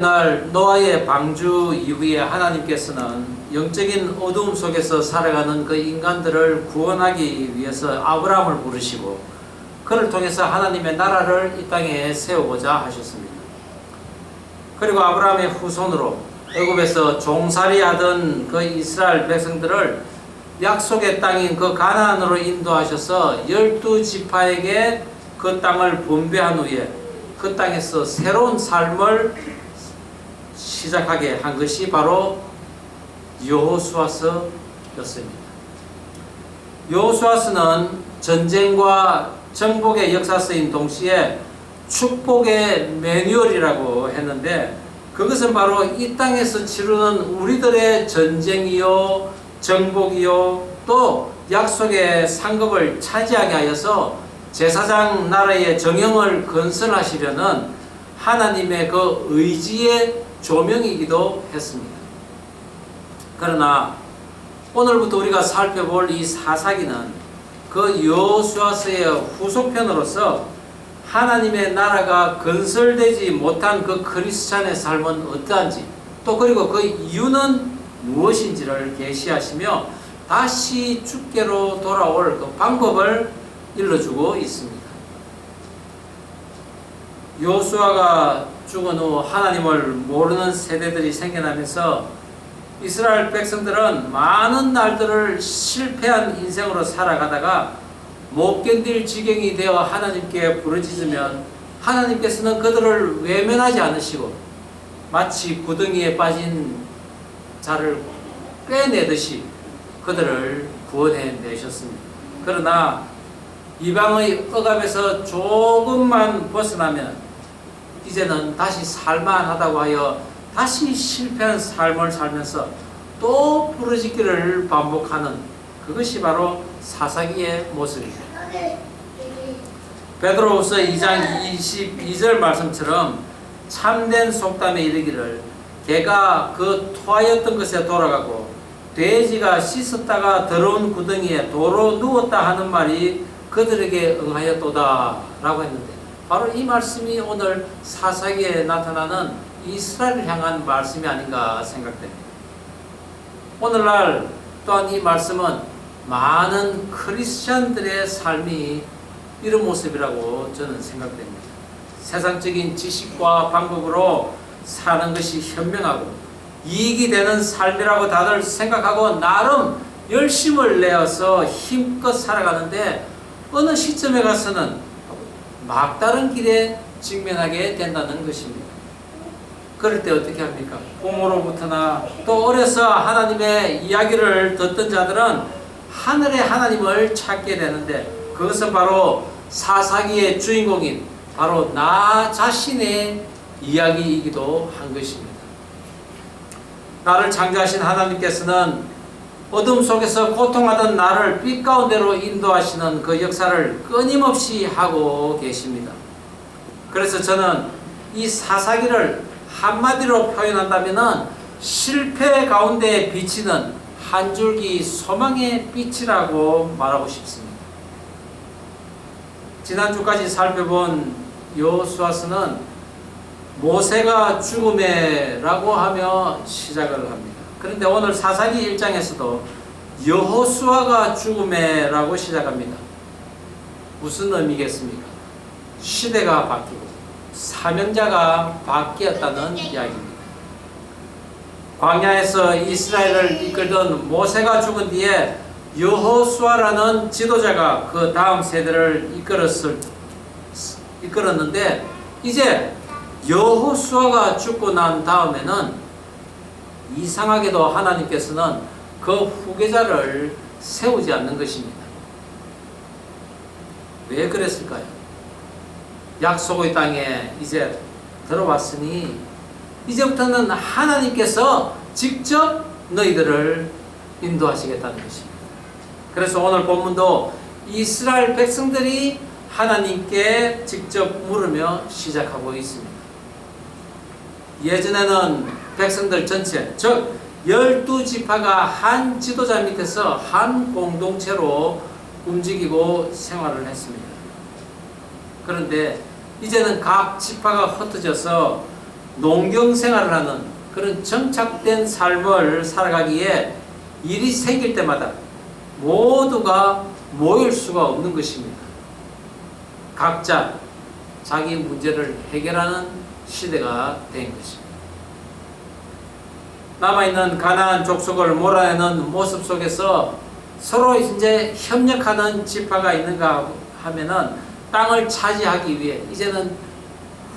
날 노아의 방주 이후에 하나님께서는 영적인 어두움 속에서 살아가는 그 인간들을 구원하기 위해서 아브라함을 부르시고 그를 통해서 하나님의 나라를 이 땅에 세우고자 하셨습니다. 그리고 아브라함의 후손으로 애굽에서 종살이하던 그 이스라엘 백성들을 약속의 땅인 그 가나안으로 인도하셔서 12지파에게 그 땅을 분배한 후에 그 땅에서 새로운 삶을 시작하게 한 것이 바로 여호수아서였습니다. 여호수아서는 전쟁과 정복의 역사서인 동시에 축복의 매뉴얼이라고 했는데, 그것은 바로 이 땅에서 치르는 우리들의 전쟁이요 정복이요 또 약속의 상급을 차지하게 하여서 제사장 나라의 정형을 건설하시려는 하나님의 그 의지의 조명이기도 했습니다. 그러나 오늘부터 우리가 살펴볼 이 사사기는 그 여호수아서의 후속편으로서 하나님의 나라가 건설되지 못한 그 그리스찬의 삶은 어떠한지, 또 그리고 그 이유는 무엇인지를 계시하시며 다시 주께로 돌아올 그 방법을 일러주고 있습니다. 여호수아가 죽은 후 하나님을 모르는 세대들이 생겨나면서 이스라엘 백성들은 많은 날들을 실패한 인생으로 살아가다가 못 견딜 지경이 되어 하나님께 부르짖으면 하나님께서는 그들을 외면하지 않으시고 마치 구덩이에 빠진 자를 빼내듯이 그들을 구원해 내셨습니다. 그러나 이방의 억압에서 조금만 벗어나면 이제는 다시 살만하다고 하여 다시 실패한 삶을 살면서 또 부르짖기를 반복하는 그것이 바로 사사기의 모습입니다. 베드로후서 2장 22절 말씀처럼 참된 속담에 이르기를 개가 그 토하였던 것에 돌아가고 돼지가 씻었다가 더러운 구덩이에 도로 누웠다 하는 말이 그들에게 응하였도다 라고 했는데, 바로 이 말씀이 오늘 사사기에 나타나는 이스라엘을 향한 말씀이 아닌가 생각됩니다. 오늘날 또한 이 말씀은 많은 크리스찬들의 삶이 이런 모습이라고 저는 생각됩니다. 세상적인 지식과 방법으로 사는 것이 현명하고 이익이 되는 삶이라고 다들 생각하고 나름 열심을 내어서 힘껏 살아가는데 어느 시점에 가서는 막다른 길에 직면하게 된다는 것입니다. 그럴 때 어떻게 합니까? 부모로부터나 또 어려서 하나님의 이야기를 듣던 자들은 하늘의 하나님을 찾게 되는데, 그것은 바로 사사기의 주인공인 바로 나 자신의 이야기이기도 한 것입니다. 나를 창조하신 하나님께서는 어둠 속에서 고통하던 나를 빛 가운데로 인도하시는 그 역사를 끊임없이 하고 계십니다. 그래서 저는 이 사사기를 한마디로 표현한다면 실패 가운데 비치는 한 줄기 소망의 빛이라고 말하고 싶습니다. 지난주까지 살펴본 여호수아서는 모세가 죽음에라고 하며 시작을 합니다. 그런데 오늘 사사기 1장에서도 여호수아가 죽음에라고 시작합니다. 무슨 의미겠습니까? 시대가 바뀌고 사명자가 바뀌었다는 이야기입니다. 광야에서 이스라엘을 이끌던 모세가 죽은 뒤에 여호수아라는 지도자가 그 다음 세대를 이끌었는데, 이제 여호수아가 죽고 난 다음에는 이상하게도 하나님께서는 그 후계자를 세우지 않는 것입니다. 왜 그랬을까요? 약속의 땅에 이제 들어왔으니 이제부터는 하나님께서 직접 너희들을 인도하시겠다는 것입니다. 그래서 오늘 본문도 이스라엘 백성들이 하나님께 직접 물으며 시작하고 있습니다. 예전에는 백성들 전체, 즉 12지파가 한 지도자 밑에서 한 공동체로 움직이고 생활을 했습니다. 그런데 이제는 각 지파가 흩어져서 농경 생활을 하는 그런 정착된 삶을 살아가기에 일이 생길 때마다 모두가 모일 수가 없는 것입니다. 각자 자기 문제를 해결하는 시대가 된 것입니다. 남아있는 가나안 족속을 몰아내는 모습 속에서 서로 이제 협력하는 지파가 있는가 하면은 땅을 차지하기 위해 이제는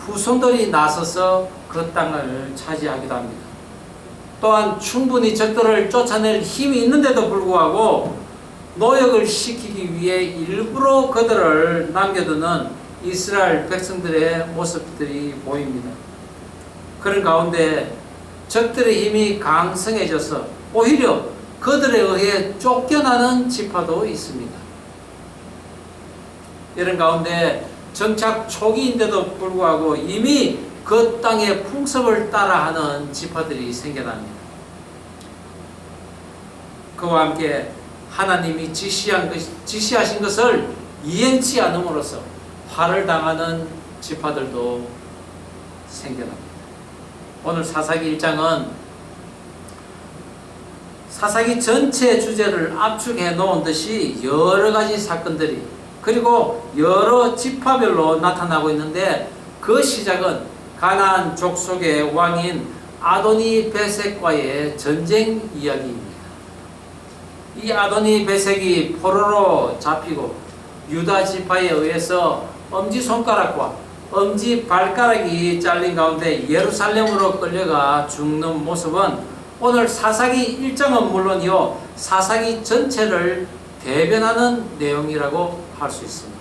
후손들이 나서서 그 땅을 차지하기도 합니다. 또한 충분히 적들을 쫓아낼 힘이 있는데도 불구하고 노역을 시키기 위해 일부러 그들을 남겨두는 이스라엘 백성들의 모습들이 보입니다. 그런 가운데 적들의 힘이 강성해져서 오히려 그들에 의해 쫓겨나는 지파도 있습니다. 이런 가운데 정착 초기인데도 불구하고 이미 그 땅의 풍습을 따라하는 지파들이 생겨납니다. 그와 함께 하나님이 지시하신 것을 이행치 않음으로써 화를 당하는 지파들도 생겨납니다. 오늘 사사기 1장은 사사기 전체 주제를 압축해 놓은 듯이 여러 가지 사건들이 그리고 여러 지파별로 나타나고 있는데 그 시작은 가나안 족속의 왕인 아도니 베섹과의 전쟁 이야기입니다. 이 아도니 베섹이 포로로 잡히고 유다 지파에 의해서 엄지손가락과 엄지발가락이 잘린 가운데 예루살렘으로 끌려가 죽는 모습은 오늘 사사기 1장은 물론이요 사사기 전체를 대변하는 내용이라고 할 수 있습니다.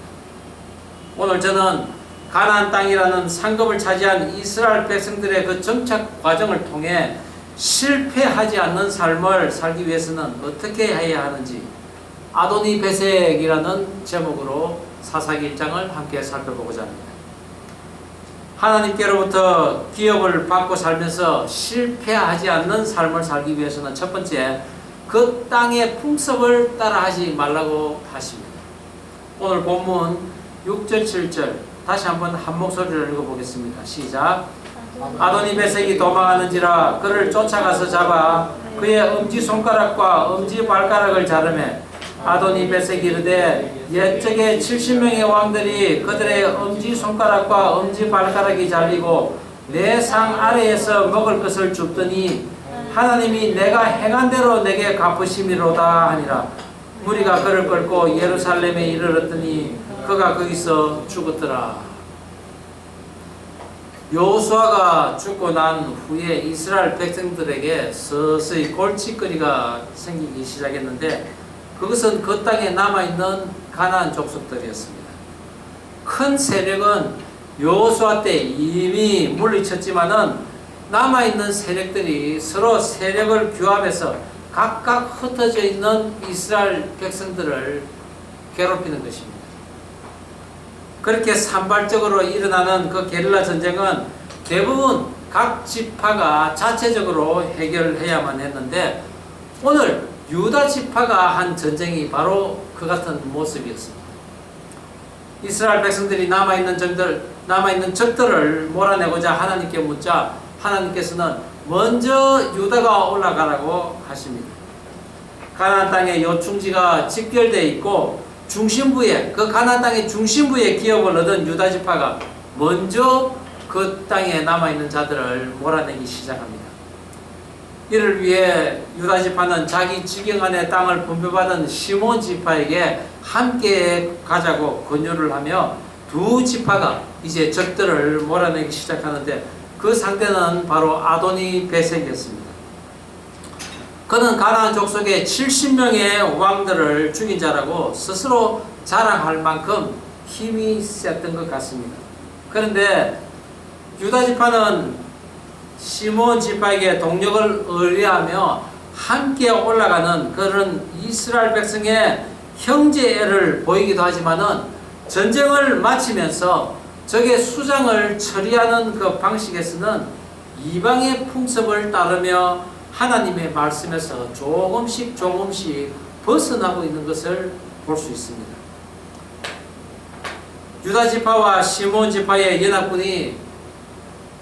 오늘 저는 가나안 땅이라는 상급을 차지한 이스라엘 백성들의 그 정착 과정을 통해 실패하지 않는 삶을 살기 위해서는 어떻게 해야 하는지 아도니 베섹이라는 제목으로 사사기 1장을 함께 살펴보고자 합니다. 하나님께로부터 기업을 받고 살면서 실패하지 않는 삶을 살기 위해서는 첫 번째, 그 땅의 풍습을 따라하지 말라고 하십니다. 오늘 본문 6절 7절 다시 한번 한 목소리를 읽어보겠습니다. 시작. 아도니 베섹이 도망하는지라 그를 쫓아가서 잡아 그의 엄지손가락과 엄지발가락을 자르매 아도니 베섹이 이르되 옛적에 70명의 왕들이 그들의 엄지손가락과 엄지발가락이 잘리고 내 상 아래에서 먹을 것을 줍더니 하나님이 내가 행한 대로 내게 갚으심이로다 하니라. 무리가 그를 끌고 예루살렘에 이르렀더니 그가 거기서 죽었더라. 여호수아가 죽고 난 후에 이스라엘 백성들에게 서서히 골칫거리가 생기기 시작했는데 그것은 그 땅에 남아있는 가나안 족속들이었습니다. 큰 세력은 여호수아 때 이미 물리쳤지만은 남아있는 세력들이 서로 세력을 규합해서 각각 흩어져 있는 이스라엘 백성들을 괴롭히는 것입니다. 그렇게 산발적으로 일어나는 그 게릴라 전쟁은 대부분 각 지파가 자체적으로 해결해야만 했는데 오늘 유다 지파가 한 전쟁이 바로 그 같은 모습이었습니다. 이스라엘 백성들이 남아있는 적들을 몰아내고자 하나님께 묻자 하나님께서는 먼저 유다가 올라가라고 하십니다. 가나안 땅에 요충지가 직결되어 있고 중심부에 그 가나안 땅의 중심부에 기업을 얻은 유다 지파가 먼저 그 땅에 남아있는 자들을 몰아내기 시작합니다. 이를 위해 유다 지파는 자기 지경 안의 땅을 분배받은 시몬 지파에게 함께 가자고 권유를 하며 두 지파가 이제 적들을 몰아내기 시작하는데 그 상대는 바로 아도니 베섹이었습니다. 그는 가나안 족속의 70명의 왕들을 죽인 자라고 스스로 자랑할 만큼 힘이 셌던 것 같습니다. 그런데 유다 지파는 시몬 지파에게 동력을 의뢰하며 함께 올라가는 그런 이스라엘 백성의 형제애를 보이기도 하지만은 전쟁을 마치면서 적의 수장을 처리하는 그 방식에서는 이방의 풍습을 따르며 하나님의 말씀에서 조금씩 벗어나고 있는 것을 볼 수 있습니다. 유다 지파와 시몬 지파의 연합군이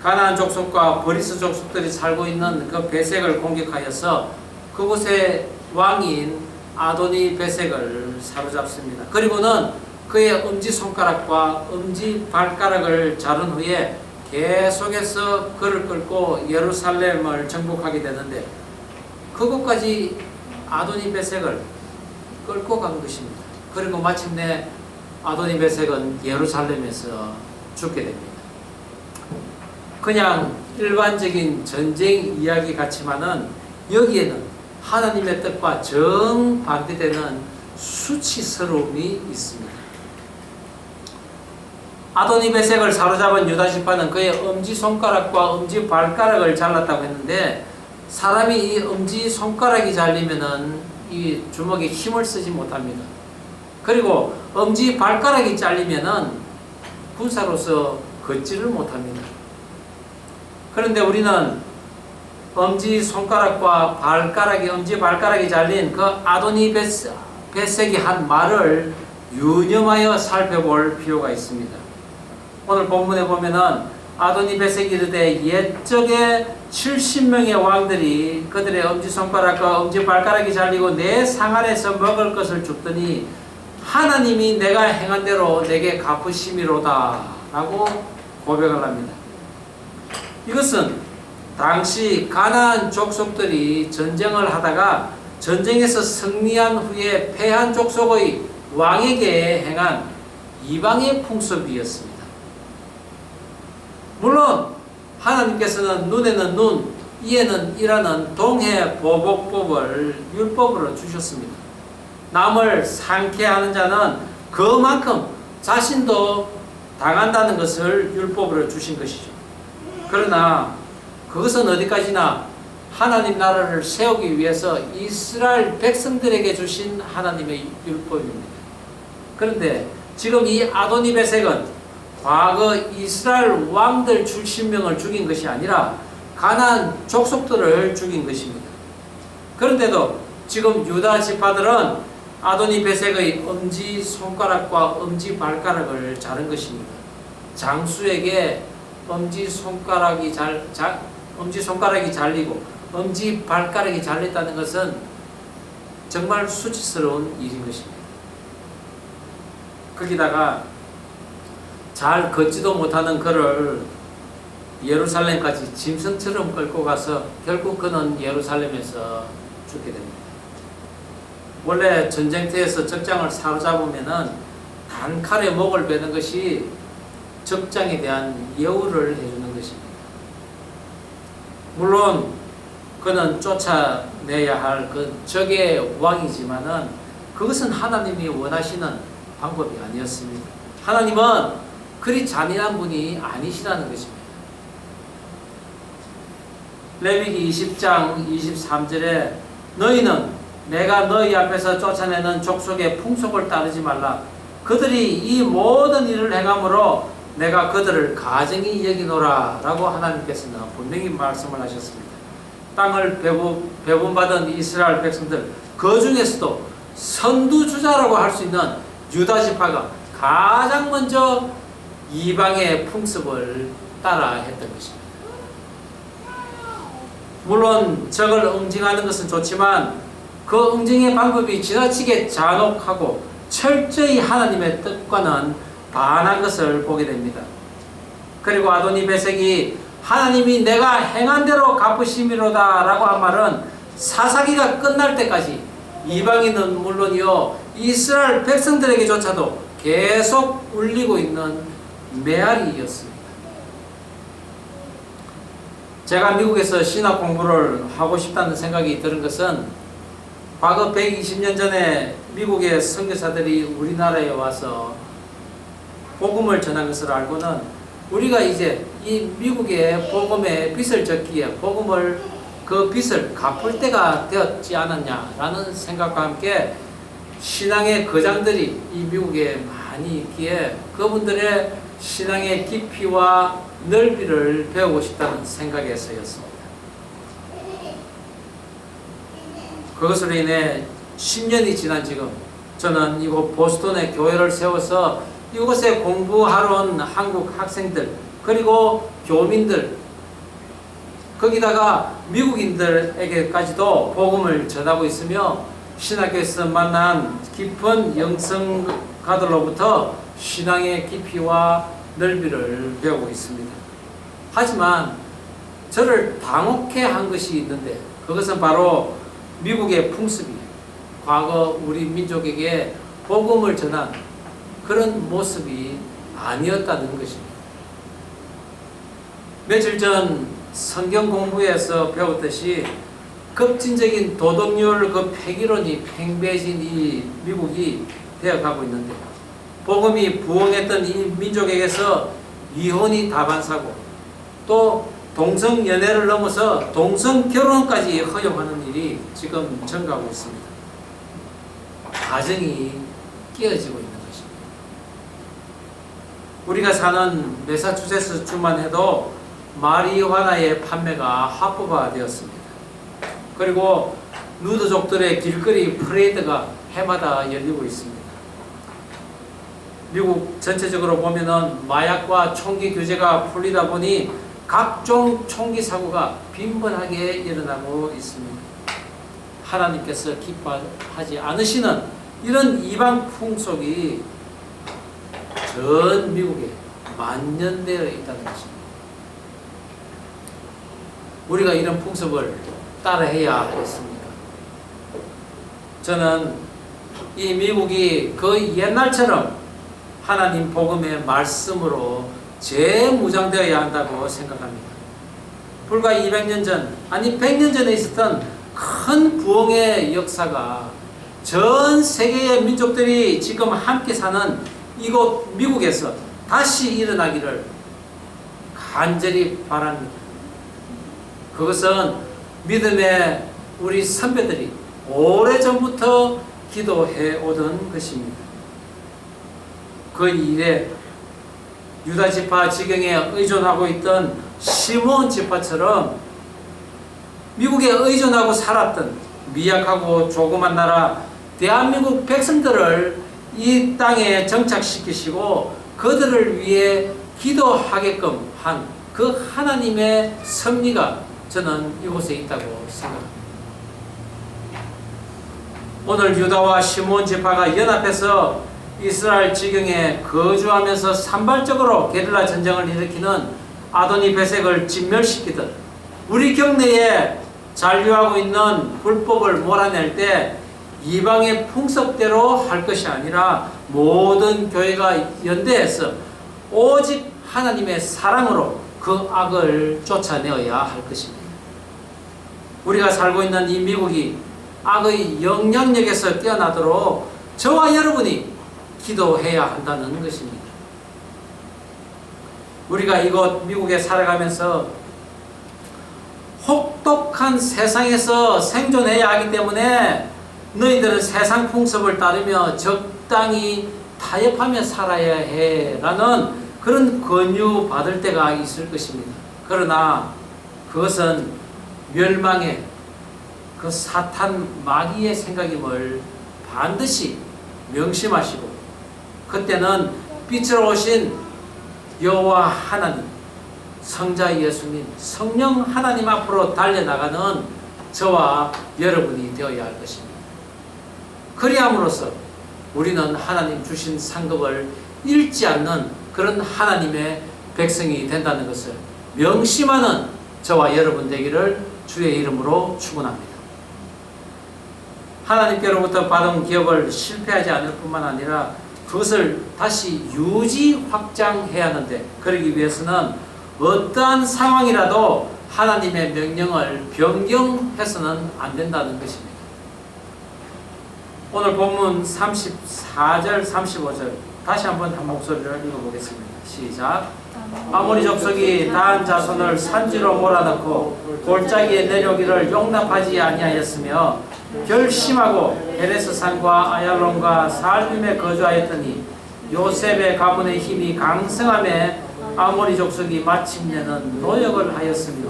가나안 족속과 브리스 족속들이 살고 있는 그 베색을 공격하여서 그곳의 왕인 아도니 베색을 사로잡습니다. 그리고는 그의 엄지손가락과 엄지발가락을 자른 후에 계속해서 그를 끌고 예루살렘을 정복하게 되는데 그곳까지 아도니 베색을 끌고 간 것입니다. 그리고 마침내 아도니 베색은 예루살렘에서 죽게 됩니다. 그냥 일반적인 전쟁 이야기 같지만은 여기에는 하나님의 뜻과 정반대되는 수치스러움이 있습니다. 아도니 베색을 사로잡은 유다 지파는 그의 엄지손가락과 엄지발가락을 잘랐다고 했는데 사람이 이 엄지손가락이 잘리면은 이 주먹에 힘을 쓰지 못합니다. 그리고 엄지발가락이 잘리면은 군사로서 걷지를 못합니다. 그런데 우리는 엄지손가락과 엄지발가락이 잘린 그 아도니 베색이 한 말을 유념하여 살펴볼 필요가 있습니다. 오늘 본문에 보면은 아도니 베색이 이르되 옛적에 70명의 왕들이 그들의 엄지손가락과 엄지발가락이 잘리고 내 상 안에서 먹을 것을 줬더니 하나님이 내가 행한 대로 내게 갚으심이로다 라고 고백을 합니다. 이것은 당시 가나안 족속들이 전쟁을 하다가 전쟁에서 승리한 후에 패한 족속의 왕에게 행한 이방의 풍습이었습니다. 물론 하나님께서는 눈에는 눈, 이에는 이라는 동해보복법을 율법으로 주셨습니다. 남을 상쾌하는 자는 그만큼 자신도 당한다는 것을 율법으로 주신 것이죠. 그러나 그것은 어디까지나 하나님 나라를 세우기 위해서 이스라엘 백성들에게 주신 하나님의 율법입니다. 그런데 지금 이 아도니 베색은 과거 이스라엘 왕들 70명을 죽인 것이 아니라 가나안 족속들을 죽인 것입니다. 그런데도 지금 유다 지파들은 아도니 베색의 엄지손가락과 엄지발가락을 자른 것입니다. 장수에게 엄지손가락이 잘리고 엄지발가락이 잘렸다는 것은 정말 수치스러운 일인 것입니다. 거기다가 잘 걷지도 못하는 그를 예루살렘까지 짐승처럼 끌고 가서 결국 그는 예루살렘에서 죽게 됩니다. 원래 전쟁터에서 적장을 사로잡으면은 단칼에 목을 베는 것이 적장에 대한 예우를 해주는 것입니다. 물론 그는 쫓아내야 할 그 적의 왕이지만은 그것은 하나님이 원하시는 방법이 아니었습니다. 하나님은 그리 잔인한 분이 아니시라는 것입니다. 레위기 20장 23절에 너희는 내가 너희 앞에서 쫓아내는 족속의 풍속을 따르지 말라. 그들이 이 모든 일을 행함으로 내가 그들을 가증히 여기노라 라고 하나님께서는 분명히 말씀을 하셨습니다. 땅을 배분받은 이스라엘 백성들 그 중에서도 선두주자라고 할 수 있는 유다 지파가 가장 먼저 이방의 풍습을 따라 했던 것입니다. 물론 적을 응징하는 것은 좋지만 그 응징의 방법이 지나치게 잔혹하고 철저히 하나님의 뜻과는 반한 것을 보게 됩니다. 그리고 아도니 베색이 하나님이 내가 행한 대로 갚으심이로다 라고 한 말은 사사기가 끝날 때까지 이방인은 물론이요 이스라엘 백성들에게조차도 계속 울리고 있는 메아리였습니다. 제가 미국에서 신학 공부를 하고 싶다는 생각이 드는 것은 과거 120년 전에 미국의 선교사들이 우리나라에 와서 복음을 전한 것을 알고는 우리가 이제 이 미국의 복음의 빚을 졌기에 그 빚을 갚을 때가 되었지 않았냐라는 생각과 함께 신앙의 거장들이 이 미국에 많이 있기에 그분들의 신앙의 깊이와 넓이를 배우고 싶다는 생각에서였습니다. 그것으로 인해 10년이 지난 지금 저는 이곳 보스턴에 교회를 세워서 이곳에 공부하러 온 한국 학생들 그리고 교민들, 거기다가 미국인들에게까지도 복음을 전하고 있으며 신학교에서 만난 깊은 영성가들로부터 신앙의 깊이와 넓이를 배우고 있습니다. 하지만 저를 당혹해 한 것이 있는데 그것은 바로 미국의 풍습이 과거 우리 민족에게 복음을 전한 그런 모습이 아니었다는 것입니다. 며칠 전 성경 공부에서 배웠듯이 급진적인 도덕률 그 폐기론이 팽배해진 이 미국이 되어가고 있는데 복음이 부흥했던 이 민족에게서 이혼이 다반사고 또 동성연애를 넘어서 동성결혼까지 허용하는 일이 지금 증가하고 있습니다. 가정이 깨어지고 있는 것입니다. 우리가 사는 매사추세츠주만 해도 마리화나의 판매가 합법화되었습니다. 그리고 누드족들의 길거리 프레이드가 해마다 열리고 있습니다. 미국 전체적으로 보면은 마약과 총기 규제가 풀리다 보니 각종 총기 사고가 빈번하게 일어나고 있습니다. 하나님께서 기뻐하지 않으시는 이런 이방 풍속이 전 미국에 만연되어 있다는 것입니다. 우리가 이런 풍습을 따라해야 하겠습니까? 저는 이 미국이 그 옛날처럼 하나님 복음의 말씀으로 재무장되어야 한다고 생각합니다. 불과 200년 전, 아니 100년 전에 있었던 큰 부흥의 역사가 전 세계의 민족들이 지금 함께 사는 이곳 미국에서 다시 일어나기를 간절히 바랍니다. 그것은 믿음의 우리 선배들이 오래전부터 기도해 오던 것입니다. 그 일에 유다 지파 지경에 의존하고 있던 시몬 지파처럼 미국에 의존하고 살았던 미약하고 조그만 나라 대한민국 백성들을 이 땅에 정착시키시고 그들을 위해 기도하게끔 한 그 하나님의 섭리가 저는 이곳에 있다고 생각합니다. 오늘 유다와 시몬 지파가 연합해서 이스라엘 지경에 거주하면서 산발적으로 게릴라 전쟁을 일으키는 아도니 베색을 진멸시키듯 우리 경내에 잔류하고 있는 불법을 몰아낼 때 이방의 풍습대로 할 것이 아니라 모든 교회가 연대해서 오직 하나님의 사랑으로 그 악을 쫓아내어야 할 것입니다. 우리가 살고 있는 이 미국이 악의 영향력에서 뛰어나도록 저와 여러분이 기도해야 한다는 것입니다. 우리가 이곳 미국에 살아가면서 혹독한 세상에서 생존해야 하기 때문에 너희들은 세상 풍습을 따르며 적당히 타협하며 살아야 해 라는 그런 권유 받을 때가 있을 것입니다. 그러나 그것은 멸망의 그 사탄 마귀의 생각임을 반드시 명심하시고 그때는 빛으로 오신 여호와 하나님, 성자 예수님, 성령 하나님 앞으로 달려나가는 저와 여러분이 되어야 할 것입니다. 그리함으로써 우리는 하나님 주신 상급을 잃지 않는 그런 하나님의 백성이 된다는 것을 명심하는 저와 여러분 되기를 주의 이름으로 축원합니다. 하나님께로부터 받은 기업을 실패하지 않을 뿐만 아니라 그것을 다시 유지 확장해야 하는데 그러기 위해서는 어떠한 상황이라도 하나님의 명령을 변경해서는 안 된다는 것입니다. 오늘 본문 34절 35절 다시 한번 한 목소리를 읽어보겠습니다. 시작. 아모리 족속이 단 자손을 산지로 몰아넣고 골짜기에 내려오기를 용납하지 아니하였으며 결심하고 헤레스 산과 아얄론과 살림에 거주하였더니 요셉의 가문의 힘이 강성함에 아모리 족속이 마침내는 노역을 하였으며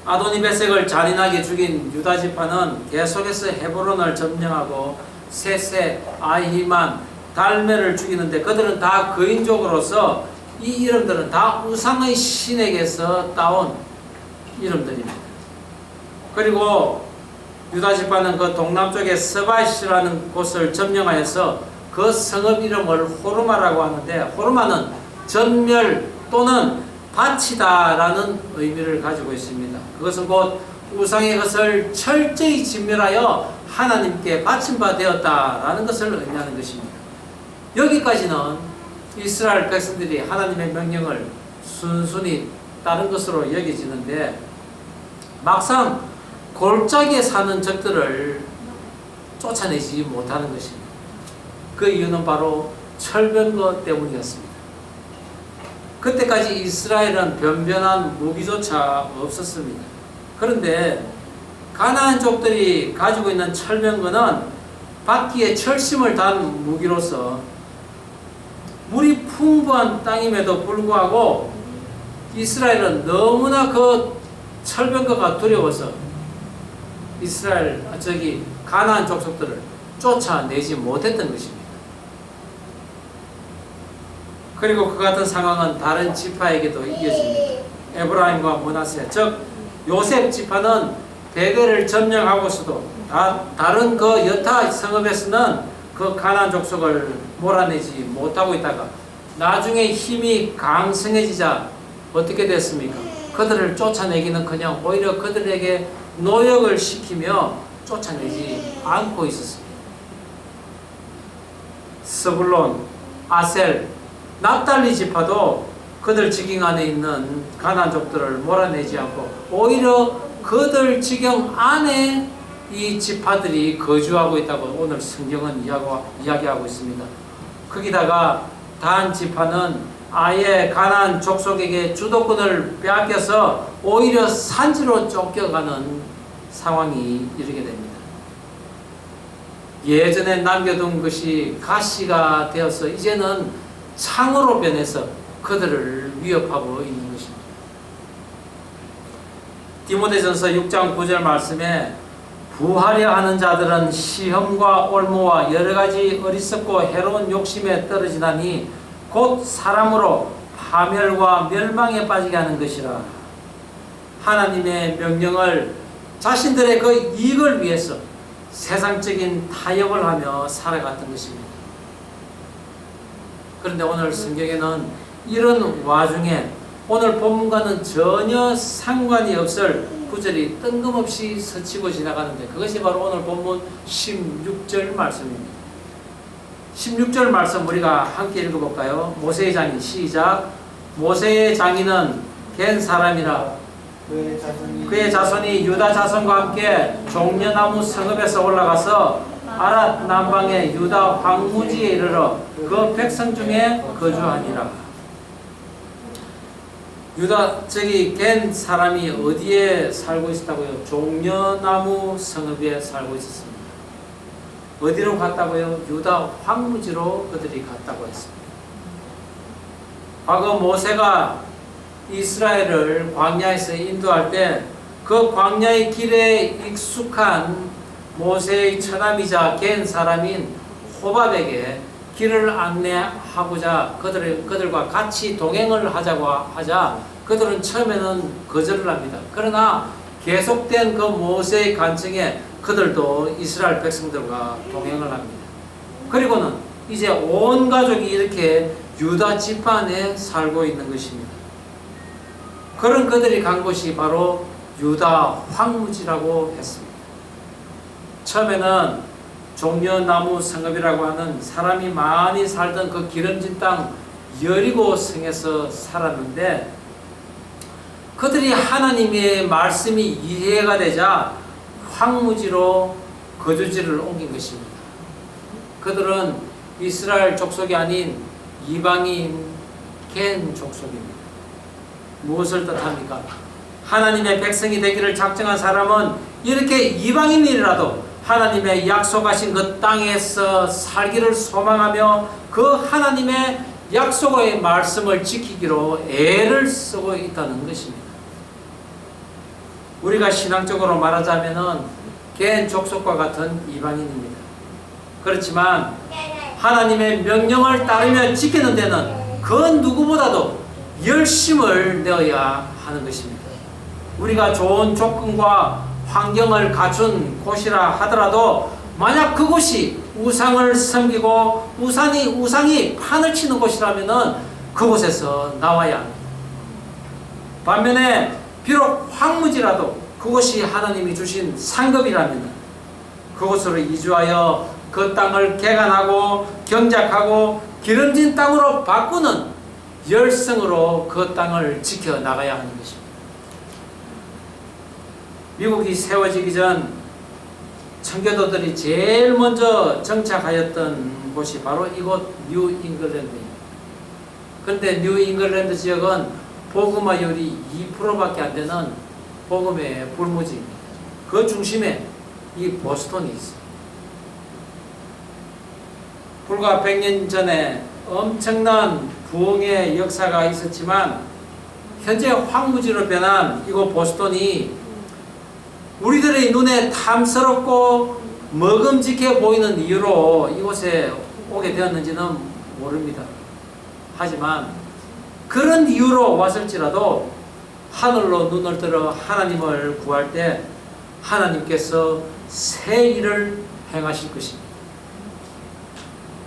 아도니베색을 잔인하게 죽인 유다 지파는 계속해서 헤브론을 점령하고 셋세, 아히만, 달메를 죽이는데 그들은 다 거인족으로서 이 이름들은 다 우상의 신에게서 따온 이름들입니다. 그리고 유다 지파는 그 동남쪽의 스바이시라는 곳을 점령하여서 그 성읍 이름을 호르마라고 하는데, 호르마는 전멸 또는 바치다라는 의미를 가지고 있습니다. 그것은 곧 우상의 것을 철저히 진멸하여 하나님께 바친 바 되었다라는 것을 의미하는 것입니다. 여기까지는 이스라엘 백성들이 하나님의 명령을 순순히 따른 것으로 여겨지는데, 막상 골짜기에 사는 적들을 쫓아내지 못하는 것입니다. 그 이유는 바로 철병거 때문이었습니다. 그때까지 이스라엘은 변변한 무기조차 없었습니다. 그런데 가나안족들이 가지고 있는 철병거는 바퀴에 철심을 단 무기로서 물이 풍부한 땅임에도 불구하고 이스라엘은 너무나 그 철병거가 두려워서 가나안 족속들을 쫓아내지 못했던 것입니다. 그리고 그 같은 상황은 다른 지파에게도 이어집니다. 에브라임과 므낫세, 즉 요셉 지파는 베델을 점령하고서도 다른 그 여타 성읍에서는 그 가나안 족속을 몰아내지 못하고 있다가 나중에 힘이 강성해지자 어떻게 됐습니까? 그들을 쫓아내기는커녕 오히려 그들에게 노역을 시키며 쫓아내지 않고 있었습니다. 스불론, 아셀, 납달리 지파도 그들 지경 안에 있는 가나안족들을 몰아내지 않고 오히려 그들 지경 안에 이 지파들이 거주하고 있다고 오늘 성경은 이야기하고 있습니다. 거기다가 단 지파는 아예 가나안 족속에게 주도권을 빼앗겨서 오히려 산지로 쫓겨가는 상황이 이르게 됩니다. 예전에 남겨둔 것이 가시가 되어서 이제는 창으로 변해서 그들을 위협하고 있는 것입니다. 디모데전서 6장 9절 말씀에 부하려 하는 자들은 시험과 올무와 여러가지 어리석고 해로운 욕심에 떨어지나니 곧 사람으로 파멸과 멸망에 빠지게 하는 것이라. 하나님의 명령을 자신들의 그 이익을 위해서 세상적인 타협을 하며 살아갔던 것입니다. 그런데 오늘 성경에는 이런 와중에 오늘 본문과는 전혀 상관이 없을 구절이 뜬금없이 스치고 지나가는데, 그것이 바로 오늘 본문 16절 말씀입니다. 16절 말씀 우리가 함께 읽어볼까요? 모세의 장인, 시작. 모세의 장인은 겐 사람이라 그의 자손이 유다 자손과 함께 종려나무 성읍에서 올라가서 아랏 남방의 유다 황무지에 이르러 그 백성 중에 거주하니라. 유다, 겐 사람이 어디에 살고 있었다고요? 종려나무 성읍에 살고 있었습니다. 어디로 갔다고요? 유다 황무지로 그들이 갔다고 했습니다. 과거 모세가 이스라엘을 광야에서 인도할 때 그 광야의 길에 익숙한 모세의 처남이자 겐 사람인 호밥에게 길을 안내하고자 그들과 같이 동행을 하자고 하자 그들은 처음에는 거절을 합니다. 그러나 계속된 그 모세의 간청에 그들도 이스라엘 백성들과 동행을 합니다. 그리고는 이제 온 가족이 이렇게 유다 지파 안에 살고 있는 것입니다. 그런 그들이 간 곳이 바로 유다 황무지라고 했습니다. 처음에는 종려나무 성읍이라고 하는 사람이 많이 살던 그 기름진 땅 여리고 성에서 살았는데, 그들이 하나님의 말씀이 이해가 되자 황무지로 거주지를 옮긴 것입니다. 그들은 이스라엘 족속이 아닌 이방인 겐 족속입니다. 무엇을 뜻합니까? 하나님의 백성이 되기를 작정한 사람은 이렇게 이방인이라도 하나님의 약속하신 그 땅에서 살기를 소망하며 그 하나님의 약속의 말씀을 지키기로 애를 쓰고 있다는 것입니다. 우리가 신앙적으로 말하자면은 겐 족속과 같은 이방인입니다. 그렇지만 하나님의 명령을 따르며 지키는 데는 그 누구보다도 열심을 내어야 하는 것입니다. 우리가 좋은 조건과 환경을 갖춘 곳이라 하더라도 만약 그곳이 우상을 섬기고 우상이 판을 치는 곳이라면 그곳에서 나와야 합니다. 반면에 비록 황무지라도 그곳이 하나님이 주신 상급이라면 그곳으로 이주하여 그 땅을 개간하고 경작하고 기름진 땅으로 바꾸는 열성으로 그 땅을 지켜나가야 하는 것입니다. 미국이 세워지기 전 청교도들이 제일 먼저 정착하였던 곳이 바로 이곳 뉴 잉글랜드입니다. 그런데 뉴 잉글랜드 지역은 복음화율이 2%밖에 안 되는 복음의 불무지입니다. 그 중심에 이 보스턴이 있습니다. 불과 100년 전에 엄청난 부흥의 역사가 있었지만 현재 황무지로 변한 이곳 보스턴이 우리들의 눈에 탐스럽고 먹음직해 보이는 이유로 이곳에 오게 되었는지는 모릅니다. 하지만 그런 이유로 왔을지라도 하늘로 눈을 들어 하나님을 구할 때 하나님께서 새 일을 행하실 것입니다.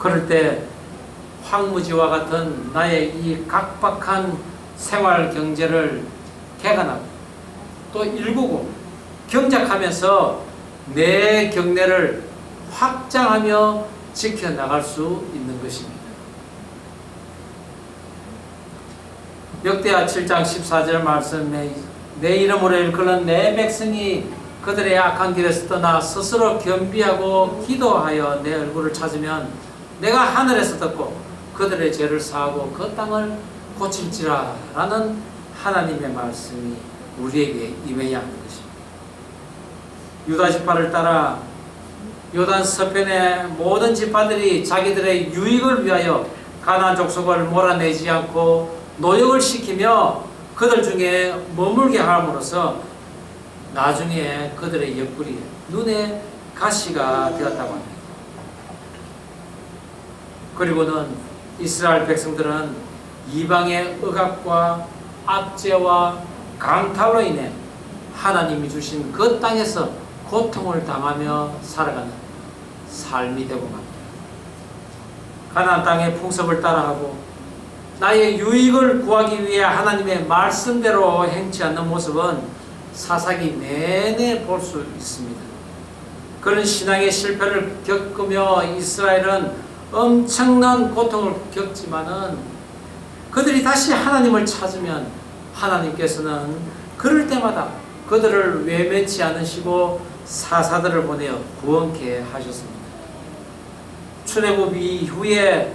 그럴 때 황무지와 같은 나의 이 각박한 생활 경제를 개간하고 또 일구고 경작하면서 내 경내를 확장하며 지켜나갈 수 있는 것입니다. 역대하 7장 14절 말씀에 내 이름으로 일컬은 내 백성이 그들의 악한 길에서 떠나 스스로 겸비하고 기도하여 내 얼굴을 찾으면 내가 하늘에서 듣고 그들의 죄를 사하고 그 땅을 고칠지라 라는 하나님의 말씀이 우리에게 임해야 하는 것입니다. 유다 지파를 따라 요단 서편의 모든 지파들이 자기들의 유익을 위하여 가나안 족속을 몰아내지 않고 노역을 시키며 그들 중에 머물게 함으로써 나중에 그들의 옆구리에 눈에 가시가 되었다고 합니다. 그리고는 이스라엘 백성들은 이방의 억압과 압제와 강탈로 인해 하나님이 주신 그 땅에서 고통을 당하며 살아가는 삶이 되고 맙니다. 가나안 땅의 풍습을 따라하고 나의 유익을 구하기 위해 하나님의 말씀대로 행치 않는 모습은 사사기 내내 볼 수 있습니다. 그런 신앙의 실패를 겪으며 이스라엘은 엄청난 고통을 겪지만은 그들이 다시 하나님을 찾으면 하나님께서는 그럴 때마다 그들을 외면치 않으시고 사사들을 보내어 구원케 하셨습니다. 출애굽 이후에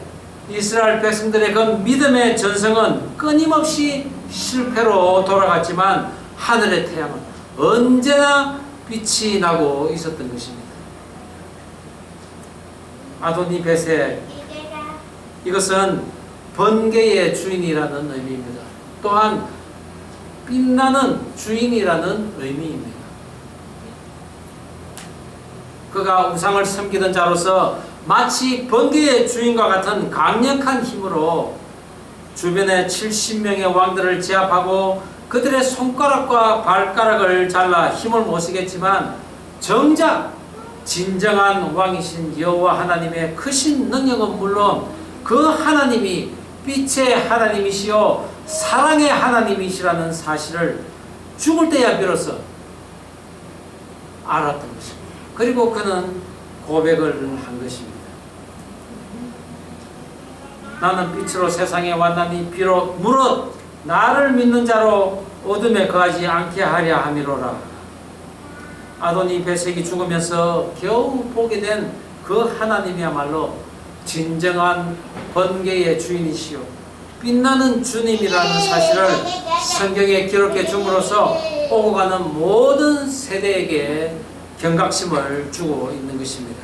이스라엘 백성들의 그 믿음의 전성은 끊임없이 실패로 돌아갔지만 하늘의 태양은 언제나 빛이 나고 있었던 것입니다. 아도니 베셀, 이것은 번개의 주인이라는 의미입니다. 또한 빛나는 주인이라는 의미입니다. 그가 우상을 섬기던 자로서 마치 번개의 주인과 같은 강력한 힘으로 주변의 70명의 왕들을 제압하고 그들의 손가락과 발가락을 잘라 힘을 못 쓰겠지만 정작 진정한 왕이신 여호와 하나님의 크신 능력은 물론 그 하나님이 빛의 하나님이시요 사랑의 하나님이시라는 사실을 죽을 때야 비로소 알았던 것입니다. 그리고 그는 고백을 한 것입니다. 나는 빛으로 세상에 왔나니 비록 무릇 나를 믿는 자로 어둠에 거하지 않게 하려 함이로라. 아도니 베섹이 죽으면서 겨우 보게 된 그 하나님이야말로 진정한 번개의 주인이시요 빛나는 주님이라는 사실을 성경에 기록해 줌으로써 오고 가는 모든 세대에게 경각심을 주고 있는 것입니다.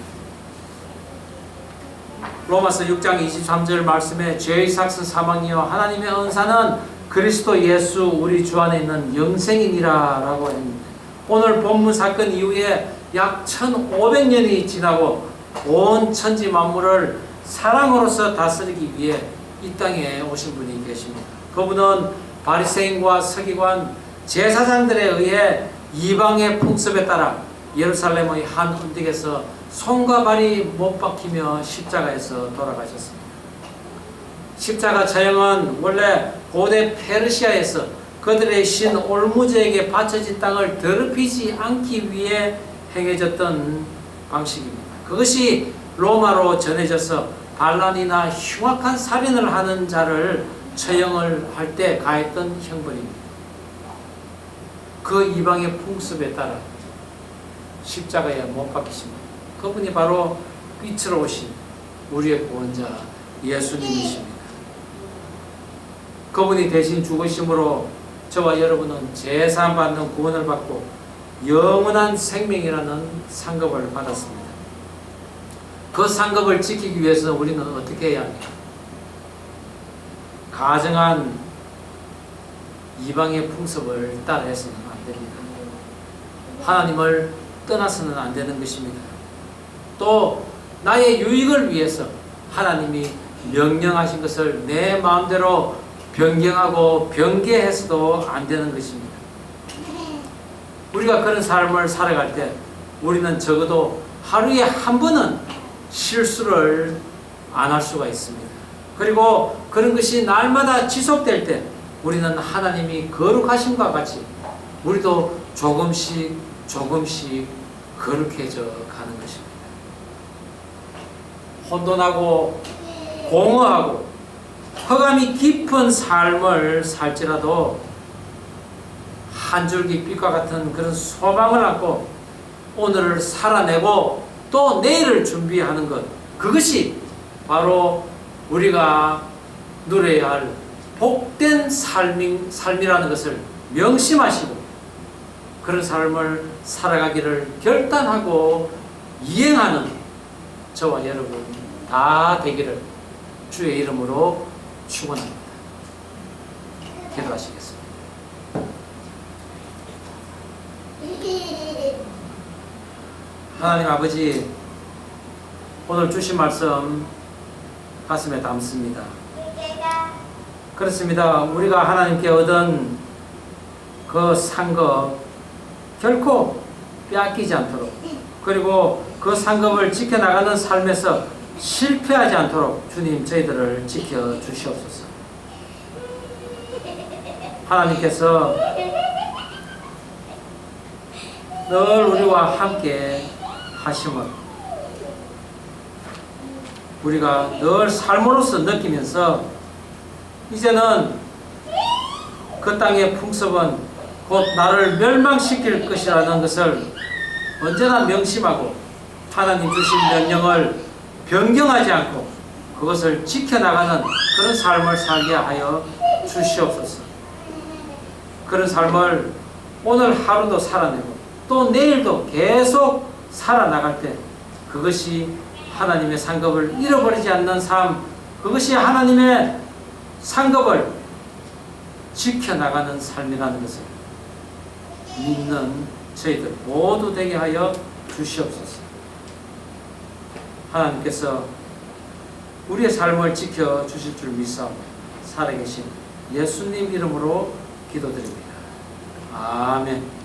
로마서 6장 23절 말씀에 죄의 삭은 사망이요 하나님의 은사는 그리스도 예수 우리 주 안에 있는 영생이니라 라고 합니다. 오늘 본문 사건 이후에 약 1500년이 지나고 온 천지 만물을 사랑으로서 다스리기 위해 이 땅에 오신 분이 계십니다. 그분은 바리새인과 서기관, 제사장들에 의해 이방의 풍습에 따라 예루살렘의 한 언덕에서 손과 발이 못 박히며 십자가에서 돌아가셨습니다. 십자가 처형은 원래 고대 페르시아에서 그들의 신 올무제에게 바쳐진 땅을 더럽히지 않기 위해 행해졌던 방식입니다. 그것이 로마로 전해져서 반란이나 흉악한 살인을 하는 자를 처형을 할 때 가했던 형벌입니다. 그 이방의 풍습에 따라 십자가에 못 박히십니다. 그분이 바로 빛으로 오신 우리의 구원자 예수님이십니다. 그분이 대신 죽으심으로 저와 여러분은 제사함 받는 구원을 받고 영원한 생명이라는 상급을 받았습니다. 그 상급을 지키기 위해서 우리는 어떻게 해야 합니까? 가정한 이방의 풍습을 따라해서는 안 됩니다. 하나님을 떠나서는 안 되는 것입니다. 또 나의 유익을 위해서 하나님이 명령하신 것을 내 마음대로 변경하고 변개해서도 안 되는 것입니다. 우리가 그런 삶을 살아갈 때 우리는 적어도 하루에 한 번은 실수를 안 할 수가 있습니다. 그리고 그런 것이 날마다 지속될 때 우리는 하나님이 거룩하심과 같이 우리도 조금씩 거룩해져 가는 것입니다. 혼돈하고 공허하고 허감이 깊은 삶을 살지라도 한 줄기 빛과 같은 그런 소망을 안고 오늘을 살아내고 또 내일을 준비하는 것, 그것이 바로 우리가 누려야 할 복된 삶이라는 것을 명심하시고 그런 삶을 살아가기를 결단하고 이행하는 저와 여러분 다 되기를 주의 이름으로 축원합니다. 기도하시겠습니다. 하나님 아버지, 오늘 주신 말씀 가슴에 담습니다. 그렇습니다. 우리가 하나님께 얻은 그 상급 결코 빼앗기지 않도록, 그리고 그 상급을 지켜나가는 삶에서 실패하지 않도록 주님 저희들을 지켜주시옵소서. 하나님께서 늘 우리와 함께 하심을 우리가 늘 삶으로서 느끼면서 이제는 그 땅의 풍습은 곧 나를 멸망시킬 것이라는 것을 언제나 명심하고 하나님 주신 명령을 변경하지 않고 그것을 지켜나가는 그런 삶을 살게 하여 주시옵소서. 그런 삶을 오늘 하루도 살아내고 또 내일도 계속 살아나갈 때 그것이 하나님의 상급을 잃어버리지 않는 삶, 그것이 하나님의 상급을 지켜나가는 삶이라는 것을 믿는 저희들 모두 되게 하여 주시옵소서. 하나님께서 우리의 삶을 지켜주실 줄 믿사오며 살아계신 예수님 이름으로 기도드립니다. 아멘.